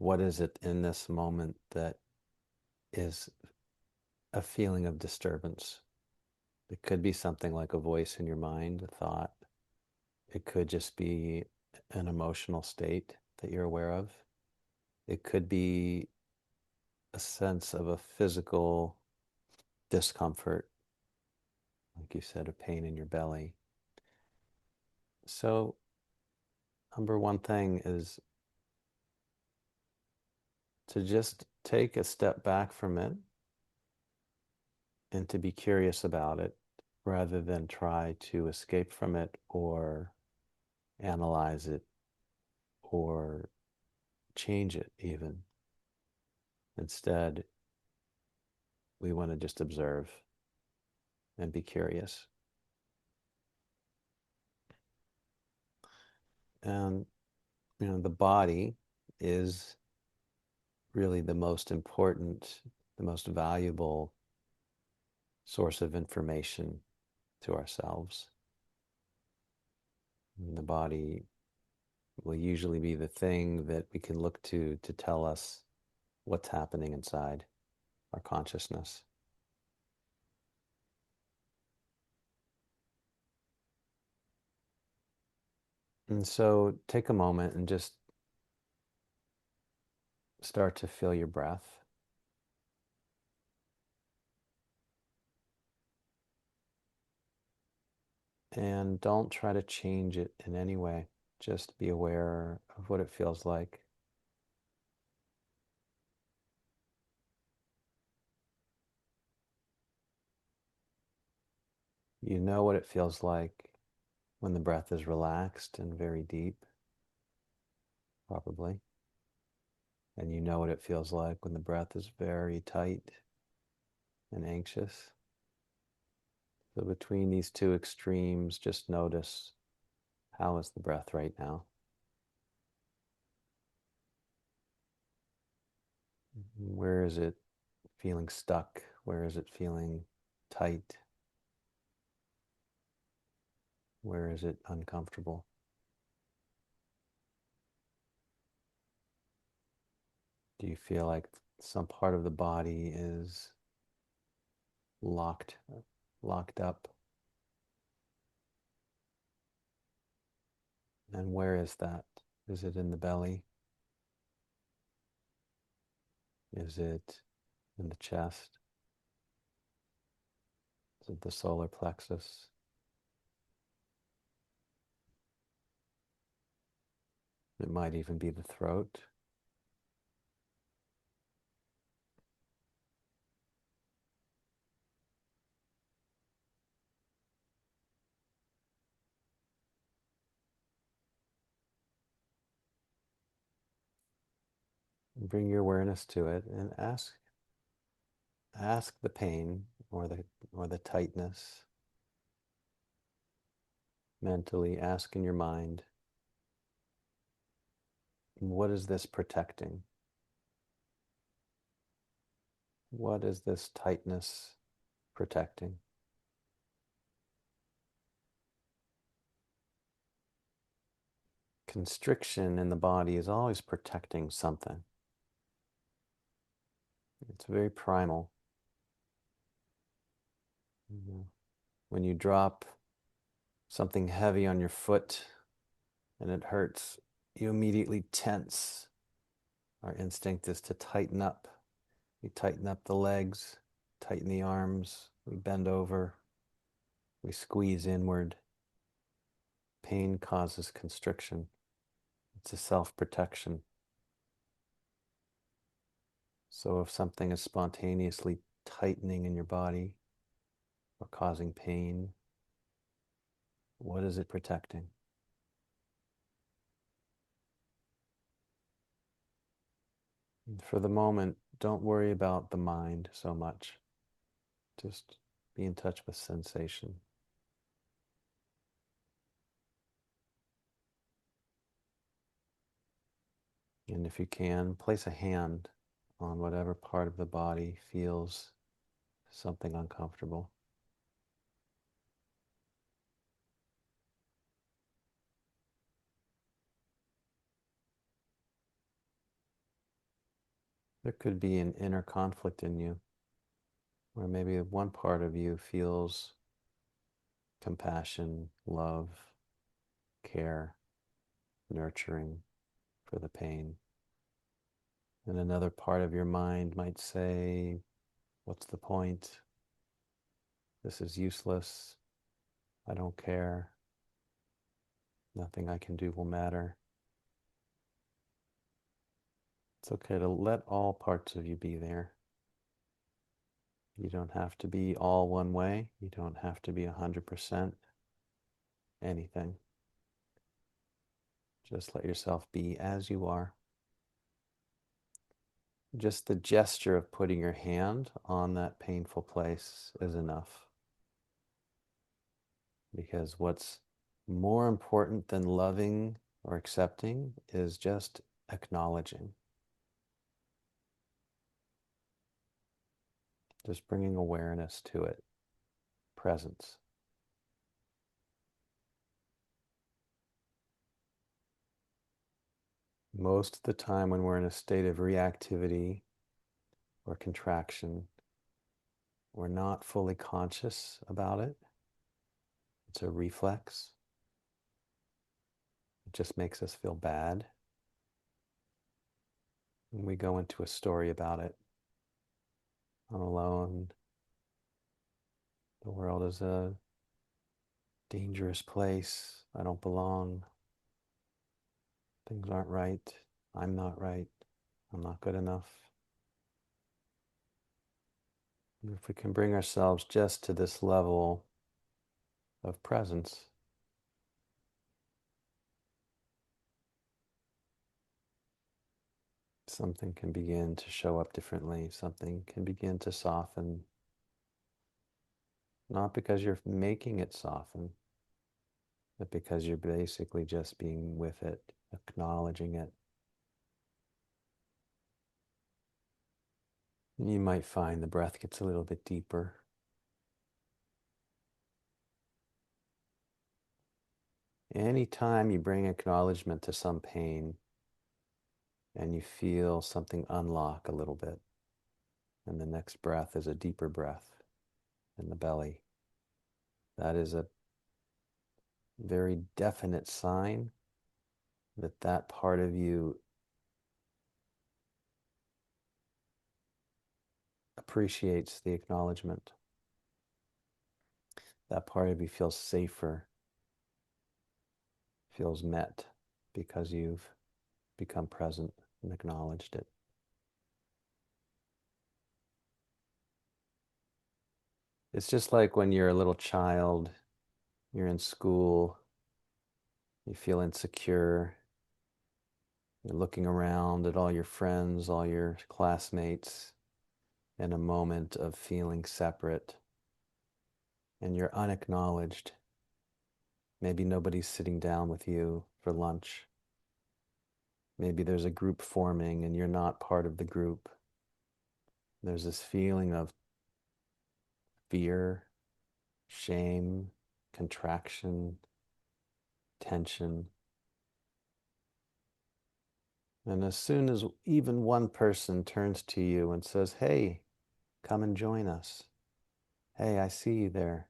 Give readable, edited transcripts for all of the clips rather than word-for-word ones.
What is it in this moment that is a feeling of disturbance? It could be something like a voice in your mind, a thought. It could just be an emotional state that you're aware of. It could be a sense of a physical discomfort, like you said, a pain in your belly. So, number one thing is to just take a step back from it and to be curious about it rather than try to escape from it or analyze it or change it even. Instead, we want to just observe and be curious. And, the body is really the most important, the most valuable source of information to ourselves. And the body will usually be the thing that we can look to tell us what's happening inside our consciousness. And so take a moment and just start to feel your breath. And don't try to change it in any way. Just be aware of what it feels like. You know what it feels like when the breath is relaxed and very deep, probably. And you know what it feels like when the breath is very tight and anxious. So between these two extremes, just notice, how is the breath right now? Where is it feeling stuck? Where is it feeling tight? Where is it uncomfortable? Do you feel like some part of the body is locked locked up? And where is that? Is it in the belly? Is it in the chest? Is it the solar plexus? It might even be the throat. Bring your awareness to it and ask the pain or the tightness mentally. Ask in your mind, what is this protecting? What is this tightness protecting? Constriction in the body is always protecting something. It's very primal. When you drop something heavy on your foot and it hurts, you immediately tense. Our instinct is to tighten up. We tighten up the legs, tighten the arms, we bend over, we squeeze inward. Pain causes constriction. It's a self-protection. So if something is spontaneously tightening in your body or causing pain, what is it protecting? And for the moment, don't worry about the mind so much. Just be in touch with sensation. And if you can, place a hand on whatever part of the body feels something uncomfortable. There could be an inner conflict in you where maybe one part of you feels compassion, love, care, nurturing for the pain. And another part of your mind might say, what's the point? This is useless. I don't care. Nothing I can do will matter. It's okay to let all parts of you be there. You don't have to be all one way. You don't have to be 100% anything. Just let yourself be as you are. Just the gesture of putting your hand on that painful place is enough. Because what's more important than loving or accepting is just acknowledging. Just bringing awareness to it, presence. Most of the time when we're in a state of reactivity or contraction, we're not fully conscious about it. It's a reflex. It just makes us feel bad. And we go into a story about it. I'm alone. The world is a dangerous place. I don't belong. Things aren't right. I'm not right. I'm not good enough. And if we can bring ourselves just to this level of presence, something can begin to show up differently. Something can begin to soften. Not because you're making it soften, but because you're basically just being with it, acknowledging it. You might find the breath gets a little bit deeper. Anytime you bring acknowledgement to some pain and you feel something unlock a little bit, and the next breath is a deeper breath in the belly, that is a very definite sign that that part of you appreciates the acknowledgement. That part of you feels safer, feels met because you've become present and acknowledged it. It's just like when you're a little child, you're in school, you feel insecure, you're looking around at all your friends, all your classmates, in a moment of feeling separate, and you're unacknowledged. Maybe nobody's sitting down with you for lunch. Maybe there's a group forming and you're not part of the group. There's this feeling of fear, shame, contraction, tension. And as soon as even one person turns to you and says, hey, come and join us. Hey, I see you there.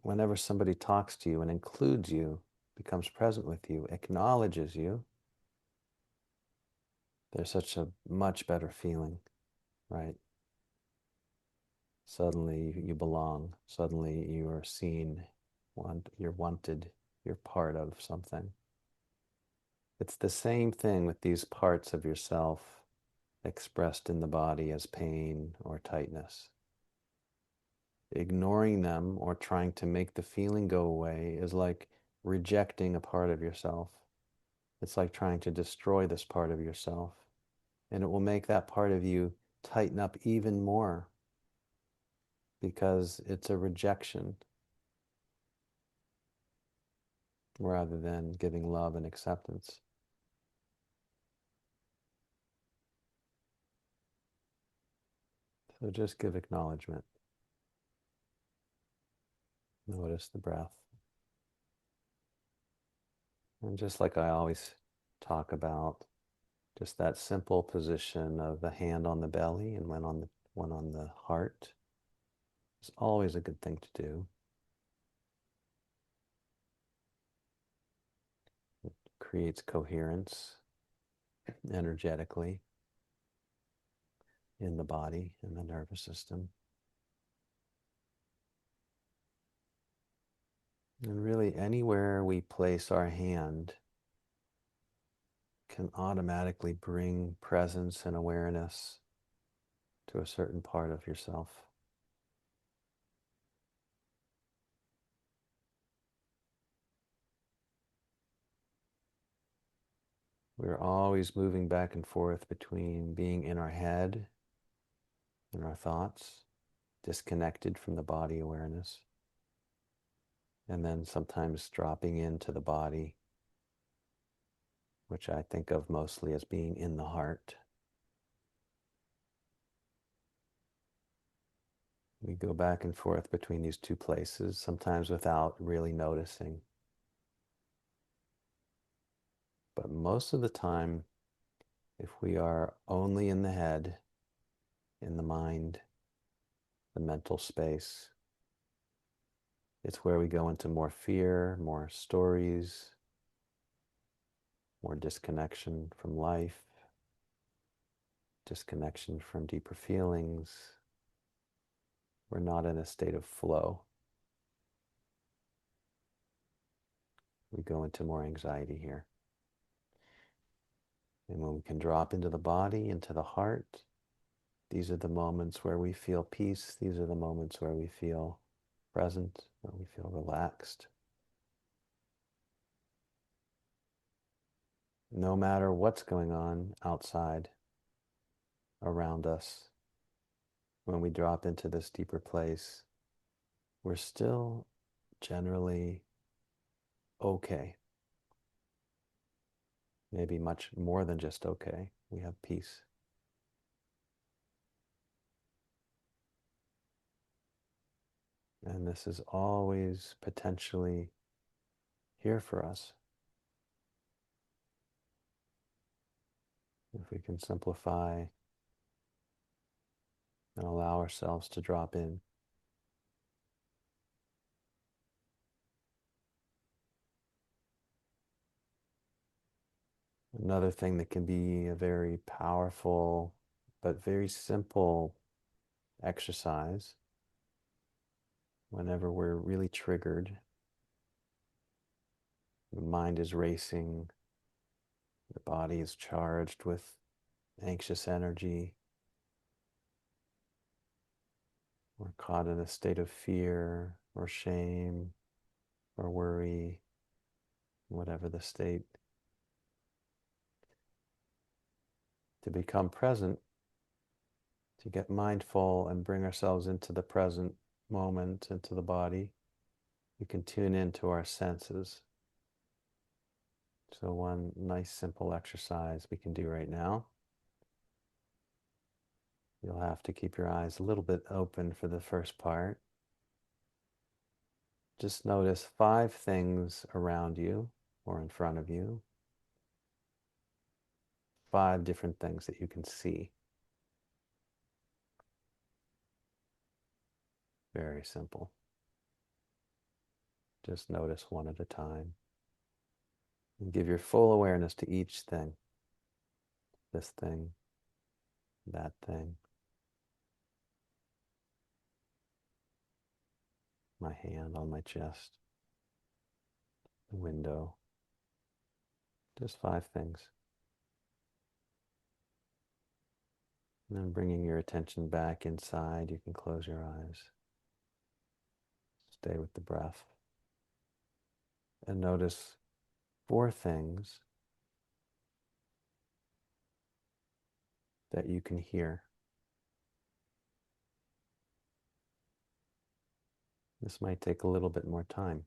Whenever somebody talks to you and includes you, becomes present with you, acknowledges you, there's such a much better feeling, right? Suddenly you belong. Suddenly you are seen. You're wanted. You're part of something. It's the same thing with these parts of yourself expressed in the body as pain or tightness. Ignoring them or trying to make the feeling go away is like rejecting a part of yourself. It's like trying to destroy this part of yourself. And it will make that part of you tighten up even more because it's a rejection rather than giving love and acceptance. So just give acknowledgement. Notice the breath. And just like I always talk about, Just that simple position of the hand on the belly and one on the heart is always a good thing to do. It creates coherence energetically in the body and the nervous system. And really, anywhere we place our hand can automatically bring presence and awareness to a certain part of yourself. We're always moving back and forth between being in our head and our thoughts, disconnected from the body awareness, and then sometimes dropping into the body, which I think of mostly as being in the heart. We go back and forth between these two places, sometimes without really noticing. But most of the time, if we are only in the head, in the mind, the mental space, it's where we go into more fear, more stories, more disconnection from life, disconnection from deeper feelings. We're not in a state of flow. We go into more anxiety here. And when we can drop into the body, into the heart, these are the moments where we feel peace. These are the moments where we feel present, where we feel relaxed. No matter what's going on outside around us, when we drop into this deeper place, we're still generally okay. Maybe much more than just okay. We have peace. And this is always potentially here for us. If we can simplify and allow ourselves to drop in. Another thing that can be a very powerful but very simple exercise whenever we're really triggered, the mind is racing, the body is charged with anxious energy, we're caught in a state of fear or shame or worry, whatever the state. To become present, to get mindful and bring ourselves into the present moment, into the body, we can tune into our senses. So one nice simple exercise we can do right now. You'll have to keep your eyes a little bit open for the first part. Just notice 5 things around you or in front of you. 5 different things that you can see. Very simple. Just notice one at a time. And give your full awareness to each thing. This thing, that thing, my hand on my chest, the window. Just 5 things. And then bringing your attention back inside, you can close your eyes. Stay with the breath. And notice 4 things that you can hear. This might take a little bit more time.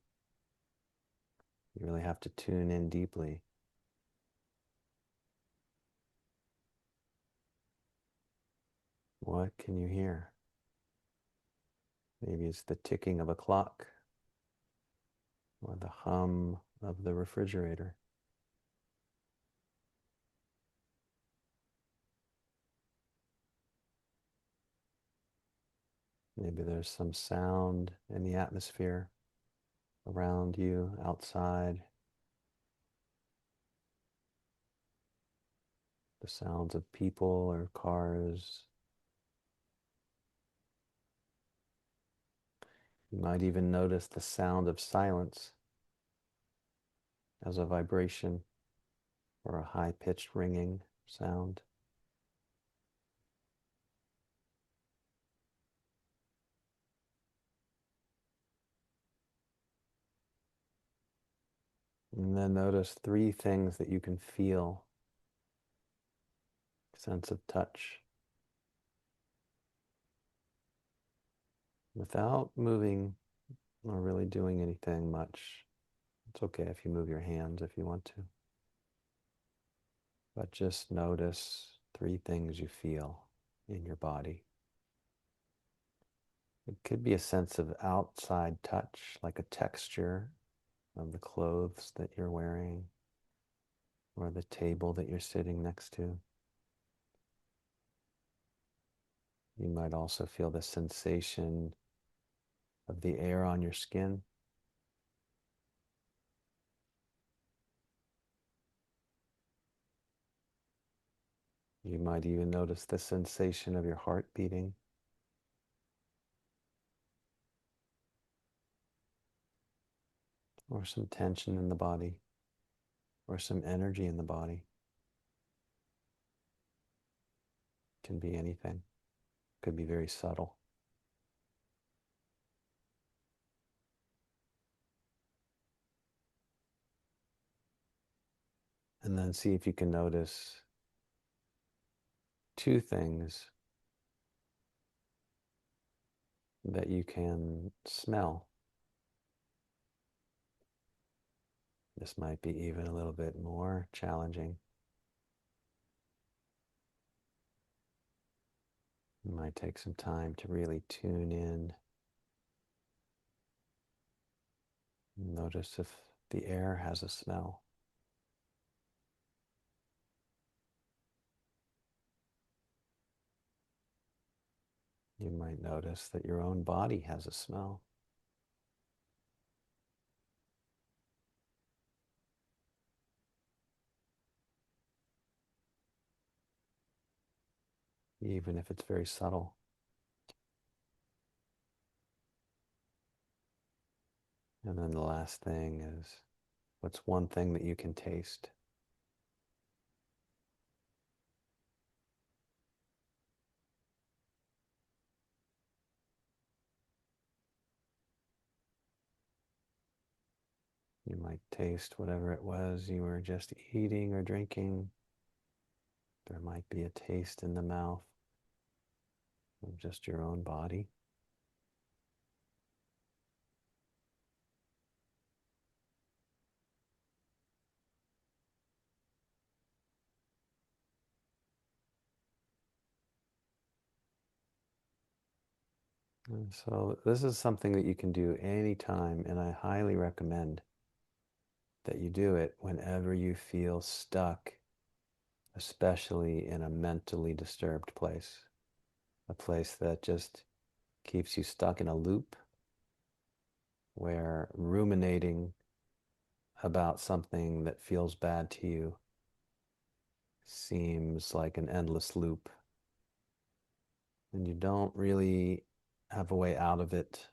You really have to tune in deeply. What can you hear? Maybe it's the ticking of a clock or the hum of the refrigerator. Maybe there's some sound in the atmosphere around you, outside, the sounds of people or cars. You might even notice the sound of silence as a vibration or a high-pitched ringing sound. And then notice three things that you can feel: sense of touch, without moving or really doing anything much. It's okay if you move your hands if you want to. But just notice three things you feel in your body. It could be a sense of outside touch, like a texture of the clothes that you're wearing or the table that you're sitting next to. You might also feel the sensation of the air on your skin. You might even notice the sensation of your heart beating. Or some tension in the body, or some energy in the body. It can be anything. It could be very subtle. And then see if you can notice two things that you can smell. This might be even a little bit more challenging. It might take some time to really tune in. Notice if the air has a smell. You might notice that your own body has a smell. Even if it's very subtle. And then the last thing is, what's one thing that you can taste? You might taste whatever it was you were just eating or drinking. There might be a taste in the mouth of just your own body. And so this is something that you can do anytime, and I highly recommend that you do it whenever you feel stuck, especially in a mentally disturbed place, a place that just keeps you stuck in a loop where ruminating about something that feels bad to you seems like an endless loop, and you don't really have a way out of it.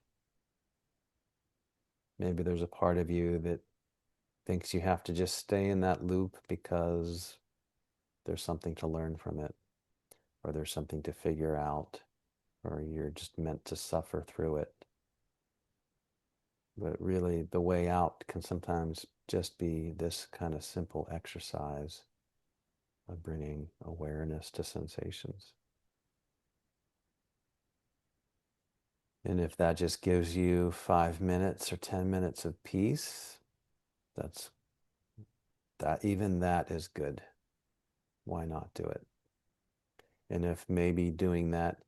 Maybe there's a part of you that thinks you have to just stay in that loop because there's something to learn from it, or there's something to figure out, or you're just meant to suffer through it. But really, the way out can sometimes just be this kind of simple exercise of bringing awareness to sensations. And if that just gives you 5 minutes or 10 minutes of peace, that's even that is good. Why not do it? And if maybe doing that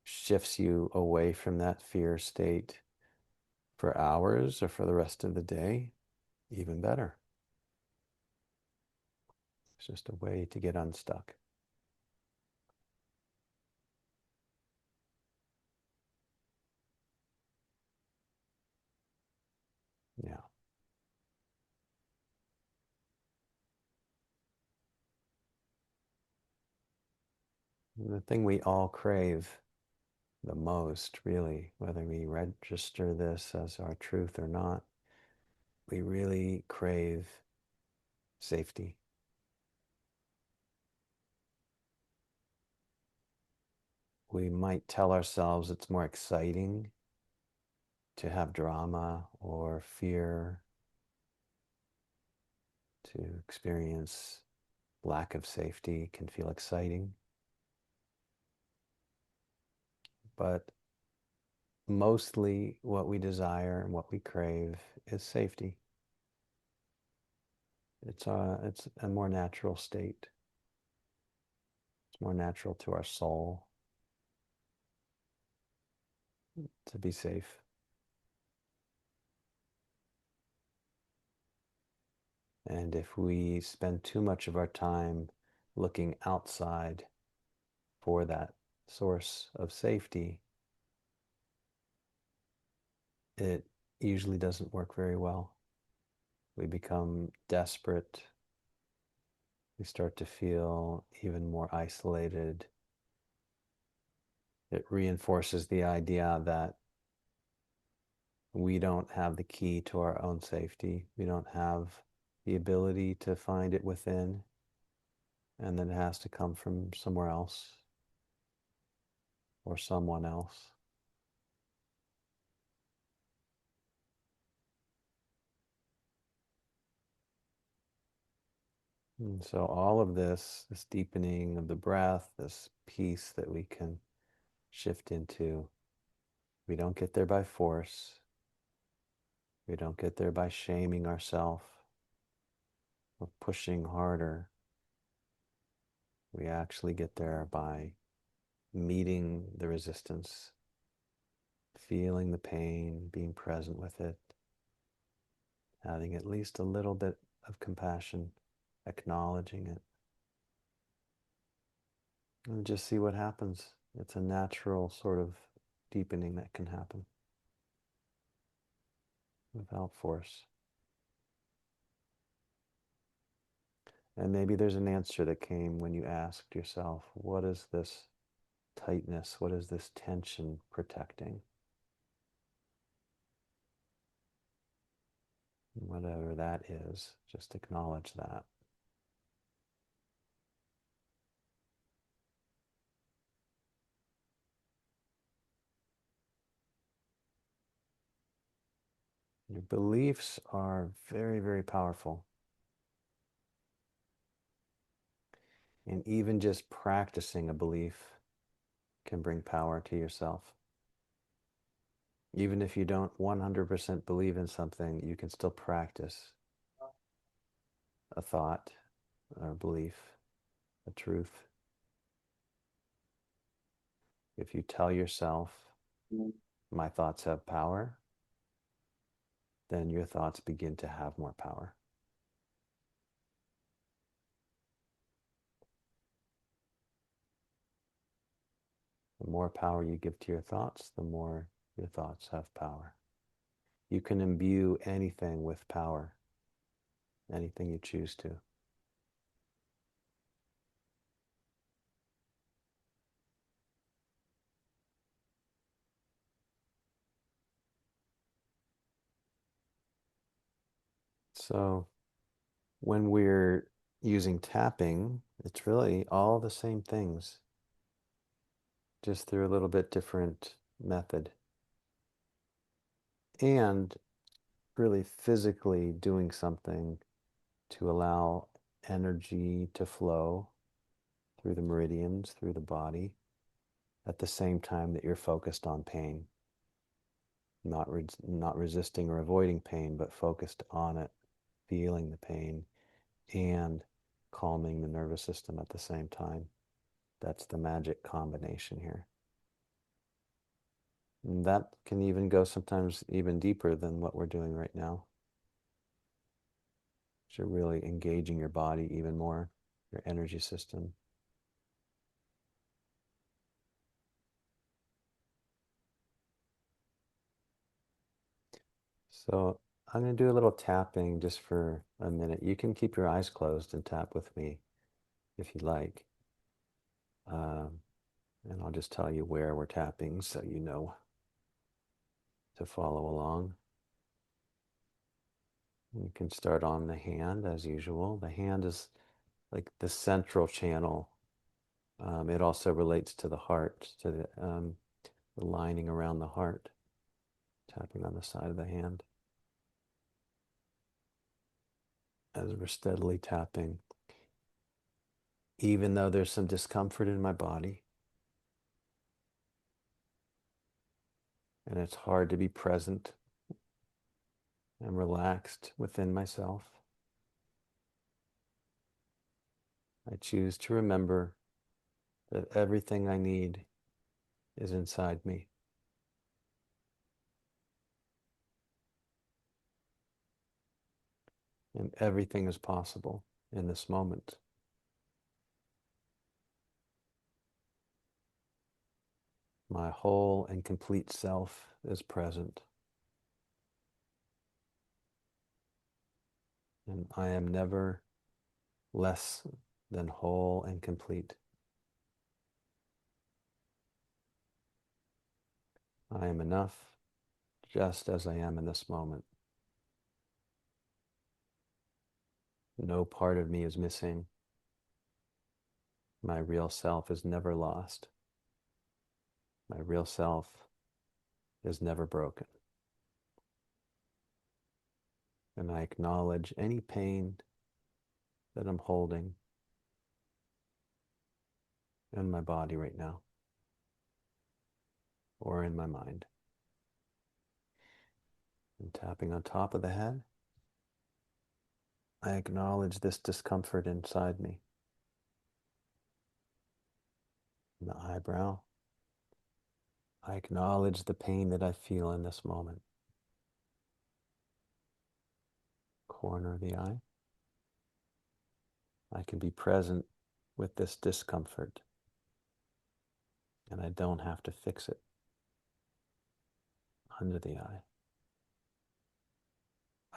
shifts you away from that fear state for hours or for the rest of the day, even better. It's just a way to get unstuck. The thing we all crave the most, really, whether we register this as our truth or not, we really crave safety. We might tell ourselves it's more exciting to have drama or fear, to experience lack of safety can feel exciting. But mostly what we desire and what we crave is safety. It's a more natural state. It's more natural to our soul to be safe. And if we spend too much of our time looking outside for that source of safety, it usually doesn't work very well. We become desperate. We start to feel even more isolated. It reinforces the idea that we don't have the key to our own safety. We don't have the ability to find it within, and then it has to come from somewhere else or someone else. And so all of this deepening of the breath, this peace that we can shift into, we don't get there by force. We don't get there by shaming ourselves or pushing harder. We actually get there by meeting the resistance, feeling the pain, being present with it, having at least a little bit of compassion, acknowledging it, and just see what happens. It's a natural sort of deepening that can happen without force. And maybe there's an answer that came when you asked yourself, what is this tightness? What is this tension protecting? Whatever that is, just acknowledge that. Your beliefs are very, very powerful. And even just practicing a belief can bring power to yourself. Even if you don't 100% believe in something, you can still practice a thought, or a belief, a truth. If you tell yourself, my thoughts have power, then your thoughts begin to have more power. The more power you give to your thoughts, the more your thoughts have power. You can imbue anything with power, anything you choose to. So when we're using tapping, it's really all the same things, just through a little bit different method. And really physically doing something to allow energy to flow through the meridians, through the body, at the same time that you're focused on pain. Not resisting or avoiding pain, but focused on it, feeling the pain, and calming the nervous system at the same time. That's the magic combination here. And that can even go sometimes even deeper than what we're doing right now. So you're really engaging your body even more, your energy system. So I'm going to do a little tapping just for a minute. You can keep your eyes closed and tap with me if you like. And I'll just tell you where we're tapping so you know to follow along. You can start on the hand as usual. The hand is like the central channel. It also relates to the heart, to the lining around the heart, tapping on the side of the hand as we're steadily tapping. Even though there's some discomfort in my body, and it's hard to be present and relaxed within myself, I choose to remember that everything I need is inside me. And everything is possible in this moment. My whole and complete self is present. And I am never less than whole and complete. I am enough just as I am in this moment. No part of me is missing. My real self is never lost. My real self is never broken. And I acknowledge any pain that I'm holding in my body right now or in my mind. And tapping on top of the head, I acknowledge this discomfort inside me. In the eyebrow, I acknowledge the pain that I feel in this moment. Corner of the eye, I can be present with this discomfort, and I don't have to fix it. Under the eye,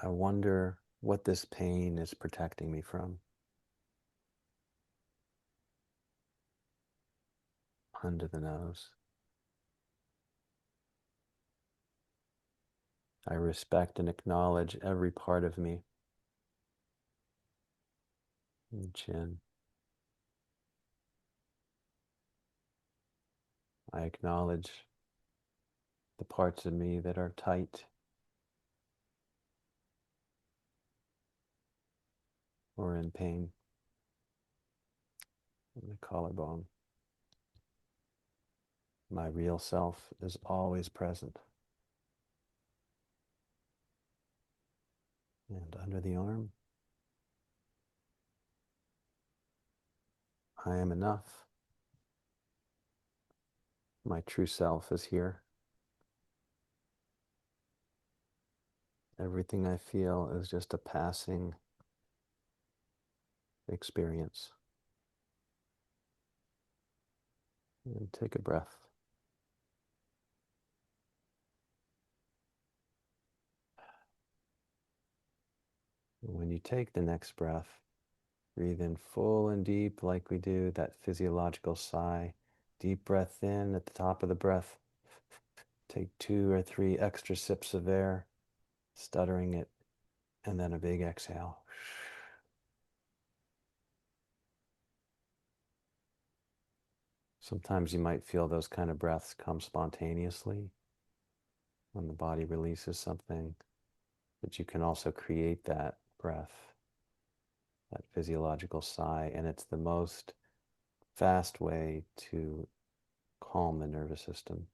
I wonder what this pain is protecting me from. Under the nose, I respect and acknowledge every part of me. In the chin, I acknowledge the parts of me that are tight or in pain. In the collarbone, my real self is always present. And under the arm, I am enough. My true self is here. Everything I feel is just a passing experience. And take a breath. And when you take the next breath, breathe in full and deep like we do, that physiological sigh. Deep breath in at the top of the breath. Take 2 or 3 extra sips of air, stuttering it, and then a big exhale. Sometimes you might feel those kind of breaths come spontaneously when the body releases something, but you can also create that breath, that physiological sigh, and it's the most fast way to calm the nervous system.